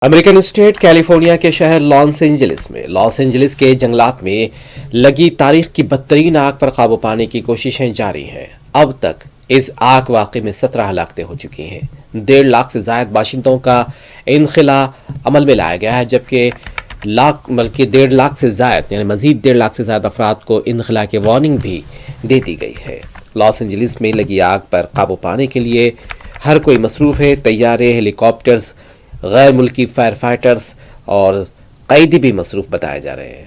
American state California کے شہر Los Angeles کے جنگلات میں لگی تاریخ کی بدترین آگ پر قابو پانے کی کوششیں جاری ہیں۔ اب تک اس آگ واقعے میں 17 ہلاکتیں ہو چکی ہیں۔ 1.5 لاکھ سے زائد باشندوں کا انخلا عمل میں لایا گیا ہے، جبکہ 1.5 لاکھ سے زائد مزید 1.5 لاکھ سے زائد افراد کو انخلا کی وارننگ بھی دے دی گئی ہے۔ لاس اینجلس میں لگی آگ پر قابو پانے کے لیے ہر کوئی مصروف ہے۔ طیارے، ہیلی کاپٹرز، غیر ملکی فائر فائٹرز اور قیدی بھی مصروف بتائے جا رہے ہیں۔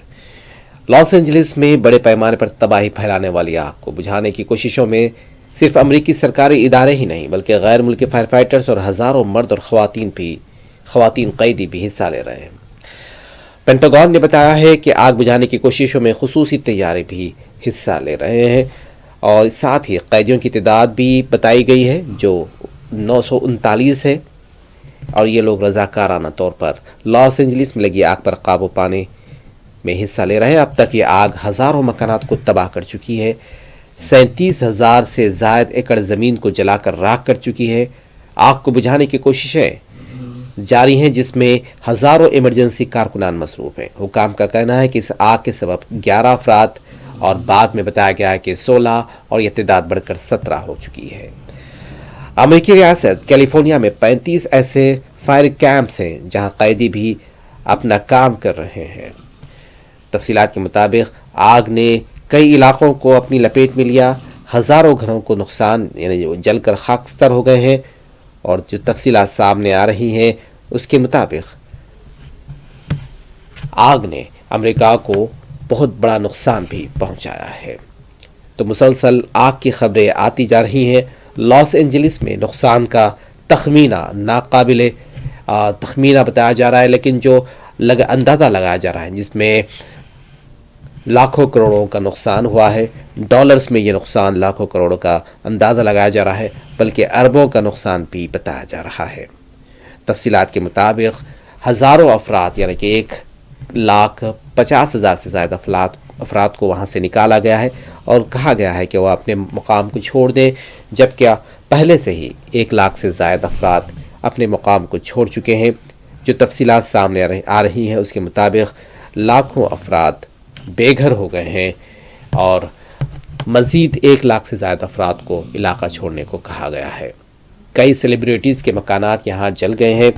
لاس اینجلس میں بڑے پیمانے پر تباہی پھیلانے والی آگ کو بجھانے کی کوششوں میں صرف امریکی سرکاری ادارے ہی نہیں بلکہ غیر ملکی فائر فائٹرز اور ہزاروں مرد اور خواتین قیدی بھی حصہ لے رہے ہیں۔ پینٹاگون نے بتایا ہے کہ آگ بجھانے کی کوششوں میں خصوصی طیارے بھی حصہ لے رہے ہیں، اور ساتھ ہی قیدیوں کی تعداد بھی بتائی گئی ہے جو 939 ہے، اور یہ لوگ رضاکارانہ طور پر لاس اینجلس میں لگی آگ پر قابو پانے میں حصہ لے رہے ہیں۔ اب تک یہ آگ ہزاروں مکانات کو تباہ کر چکی ہے، 37,000 سے زائد ایکڑ زمین کو جلا کر راکھ کر چکی ہے۔ آگ کو بجھانے کی کوششیں جاری ہیں، جس میں ہزاروں ایمرجنسی کارکنان مصروف ہیں۔ حکام کا کہنا ہے کہ اس آگ کے سبب 11 افراد اور بعد میں بتایا گیا ہے کہ 16 اور یہ تعداد بڑھ کر 17 ہو چکی ہے۔ امریکی ریاست کیلیفورنیا میں 35 ایسے فائر کیمپس ہیں جہاں قیدی بھی اپنا کام کر رہے ہیں۔ تفصیلات کے مطابق آگ نے کئی علاقوں کو اپنی لپیٹ میں لیا، ہزاروں گھروں کو نقصان جل کر خاکستر ہو گئے ہیں، اور جو تفصیلات سامنے آ رہی ہیں اس کے مطابق آگ نے امریکہ کو بہت بڑا نقصان بھی پہنچایا ہے۔ تو مسلسل آگ کی خبریں آتی جا رہی ہیں۔ لاس اینجلس میں نقصان کا ناقابل تخمینہ بتایا جا رہا ہے، لیکن جو اندازہ لگایا جا رہا ہے جس میں لاکھوں کروڑوں کا نقصان ہوا ہے، ڈالرز میں یہ نقصان لاکھوں کروڑوں کا اندازہ لگایا جا رہا ہے، بلکہ اربوں کا نقصان بھی بتایا جا رہا ہے۔ تفصیلات کے مطابق ہزاروں افراد یعنی کہ 1,50,000 سے زائد افراد کو وہاں سے نکالا گیا ہے، اور کہا گیا ہے کہ وہ اپنے مقام کو چھوڑ دیں، جبکہ پہلے سے ہی 1 لاکھ سے زائد افراد اپنے مقام کو چھوڑ چکے ہیں۔ جو تفصیلات سامنے آ رہی ہیں اس کے مطابق لاکھوں افراد بے گھر ہو گئے ہیں، اور مزید 1 لاکھ سے زائد افراد کو علاقہ چھوڑنے کو کہا گیا ہے۔ کئی سیلیبریٹیز کے مکانات یہاں جل گئے ہیں،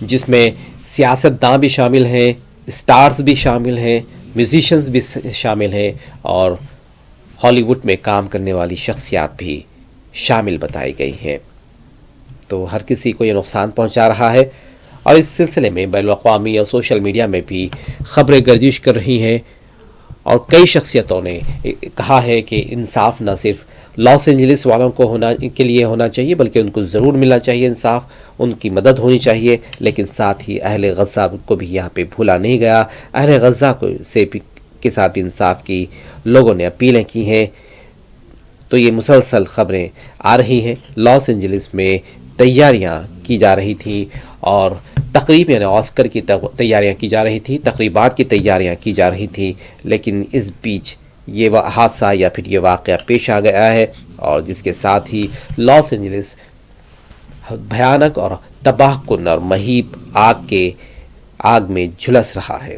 جس میں سیاستداں بھی شامل ہیں، اسٹارز بھی شامل ہیں، میوزیشنز بھی شامل ہیں، اور ہالی ووڈ میں کام کرنے والی شخصیات بھی شامل بتائی گئی ہیں۔ تو ہر کسی کو یہ نقصان پہنچا رہا ہے، اور اس سلسلے میں بین الاقوامی اور سوشل میڈیا میں بھی خبریں گردش کر رہی ہیں، اور کئی شخصیتوں نے کہا ہے کہ انصاف نہ صرف لاس اینجلس والوں کو کے لیے ہونا چاہیے بلکہ ان کو ضرور ملنا چاہیے انصاف، ان کی مدد ہونی چاہیے، لیکن ساتھ ہی اہل غزہ کو بھی یہاں پہ بھولا نہیں گیا۔ اہل غزہ کے ساتھ بھی انصاف کی لوگوں نے اپیلیں کی ہیں۔ تو یہ مسلسل خبریں آ رہی ہیں۔ لاس اینجلس میں تیاریاں کی جا رہی تھیں، اور تقریب آسکر کی تیاریاں کی جا رہی تھیں، تقریبات کی تیاریاں کی جا رہی تھیں، لیکن اس بیچ یہ حادثہ یا پھر یہ واقعہ پیش آ گیا ہے، اور جس کے ساتھ ہی لاس اینجلس بھیانک اور تباہ کن اور مہیب آگ میں جھلس رہا ہے،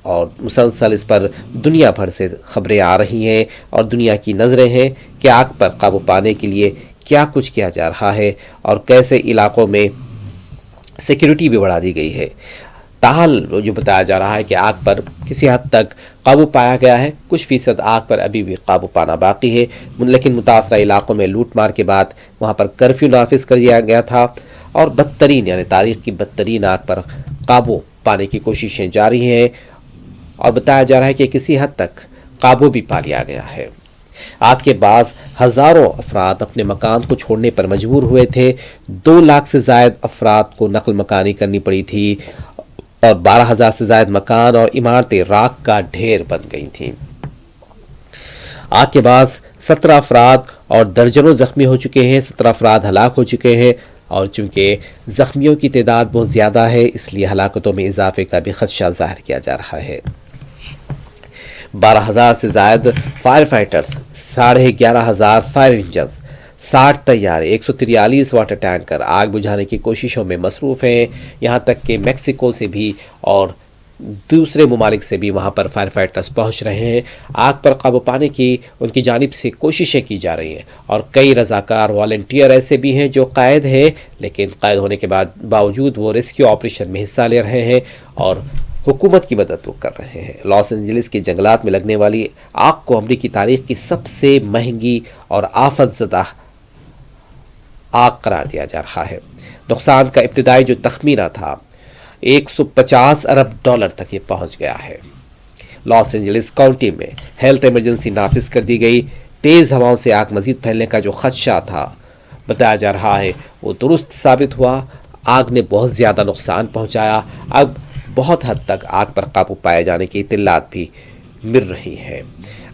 اور مسلسل اس پر دنیا بھر سے خبریں آ رہی ہیں، اور دنیا کی نظریں ہیں کہ آگ پر قابو پانے کے لیے کیا کچھ کیا جا رہا ہے، اور کیسے علاقوں میں سیکیورٹی بھی بڑھا دی گئی ہے۔ تاحال جو بتایا جا رہا ہے کہ آگ پر کسی حد تک قابو پایا گیا ہے، کچھ فیصد آگ پر ابھی بھی قابو پانا باقی ہے، لیکن متاثرہ علاقوں میں لوٹ مار کے بعد وہاں پر کرفیو نافذ کر دیا گیا تھا، اور تاریخ کی بدترین آگ پر قابو پانے کی کوششیں جاری ہیں، اور بتایا جا رہا ہے کہ کسی حد تک قابو بھی پا لیا گیا ہے۔ آگ کے بعد ہزاروں افراد اپنے مکان کو چھوڑنے پر مجبور ہوئے تھے، 2 لاکھ سے زائد افراد کو نقل مکانی کرنی پڑی تھی، اور 12,000 سے زائد مکان اور عمارتیں راکھ کا ڈھیر بن گئی تھیں۔ آگ کے بعد 17 افراد اور درجنوں زخمی ہو چکے ہیں، 17 افراد ہلاک ہو چکے ہیں، اور چونکہ زخمیوں کی تعداد بہت زیادہ ہے اس لیے ہلاکتوں میں اضافے کا بھی خدشہ ظاہر کیا جا رہا ہے۔ 12,000 سے زائد فائر فائٹرز، 11,500 فائر انجنز، 60 طیارے 143 واٹر ٹینکر آگ بجھانے کی کوششوں میں مصروف ہیں، یہاں تک کہ میکسیکو سے بھی اور دوسرے ممالک سے بھی وہاں پر فائر فائٹرز پہنچ رہے ہیں۔ آگ پر قابو پانے کی ان کی جانب سے کوششیں کی جا رہی ہیں، اور کئی رضاکار والنٹیئر ایسے بھی ہیں جو قائد ہیں، لیکن قائد ہونے کے باوجود وہ ریسکیو آپریشن میں حصہ لے رہے ہیں اور حکومت کی مدد وہ کر رہے ہیں۔ لاس اینجلس کے جنگلات میں لگنے والی آگ کو امریکی تاریخ کی سب سے مہنگی اور آفت زدہ آگ قرار دیا جا رہا ہے۔ نقصان کا ابتدائی جو تخمینہ تھا 150 ارب ڈالر تک یہ پہنچ گیا ہے۔ لاس اینجلس کاؤنٹی میں ہیلتھ ایمرجنسی نافذ کر دی گئی۔ تیز ہواؤں سے آگ مزید پھیلنے کا جو خدشہ تھا بتایا جا رہا ہے وہ درست ثابت ہوا۔ آگ نے بہت زیادہ نقصان پہنچایا۔ اب بہت حد تک آگ پر قابو پائے جانے کی اطلاعات بھی مل رہی ہیں۔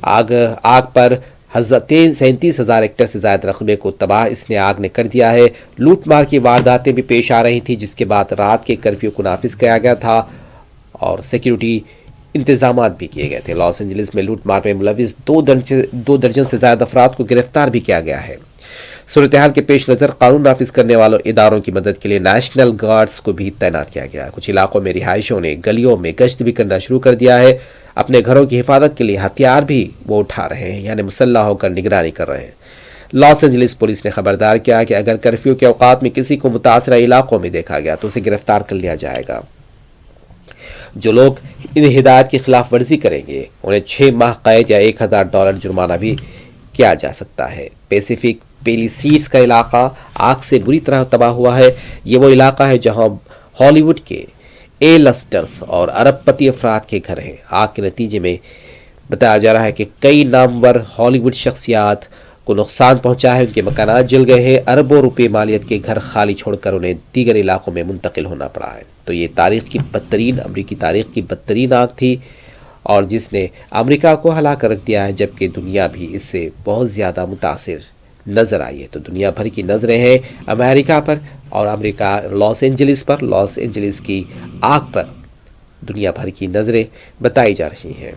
آگ پر 37,000 ایکڑ سے زائد رقبے کو تباہ اس نے آگ نے کر دیا ہے۔ لوٹ مار کی وارداتیں بھی پیش آ رہی تھیں، جس کے بعد رات کے کرفیو کو نافذ کیا گیا تھا اور سیکیورٹی انتظامات بھی کیے گئے تھے۔ لاس اینجلس میں لوٹ مار میں ملوث 2 درجن سے زائد افراد کو گرفتار بھی کیا گیا ہے۔ صورتحال کے پیش نظر قانون نافذ کرنے والوں اداروں کی مدد کے لیے نیشنل گارڈز کو بھی تعینات کیا گیا ہے۔ کچھ علاقوں میں رہائشیوں نے گلیوں میں گشت بھی کرنا شروع کر دیا ہے۔ اپنے گھروں کی حفاظت کے لیے ہتھیار بھی وہ اٹھا رہے ہیں، یعنی مسلح ہو کر نگرانی کر رہے ہیں۔ لاس اینجلس پولیس نے خبردار کیا کہ اگر کرفیو کے اوقات میں کسی کو متاثرہ علاقوں میں دیکھا گیا تو اسے گرفتار کر لیا جائے گا۔ جو لوگ ان ہدایات کی خلاف ورزی کریں گے انہیں 6 ماہ قید یا $1,000 جرمانہ بھی کیا جا سکتا ہے۔ پیسیفک پیلیسیڈز کا علاقہ آگ سے بری طرح تباہ ہوا ہے۔ یہ وہ علاقہ ہے جہاں ہالی ووڈ کے لسٹرز اور ارب پتی افراد کے گھر ہیں۔ آگ کے نتیجے میں بتایا جا رہا ہے کہ کئی نامور ہالی ووڈ شخصیات کو نقصان پہنچا ہے، ان کے مکانات جل گئے ہیں، اربوں روپے مالیت کے گھر خالی چھوڑ کر انہیں دیگر علاقوں میں منتقل ہونا پڑا ہے۔ تو یہ امریکی تاریخ کی بدترین آگ تھی اور جس نے امریکہ کو ہلا کر رکھ دیا ہے، جبکہ دنیا بھی اس سے بہت زیادہ متاثر نظر آئی ہے۔ تو دنیا بھر کی نظریں ہیں امریکہ پر اور امریکہ لاس اینجلس پر، لاس اینجلس کی آگ پر دنیا بھر کی نظریں بتائی جا رہی ہیں۔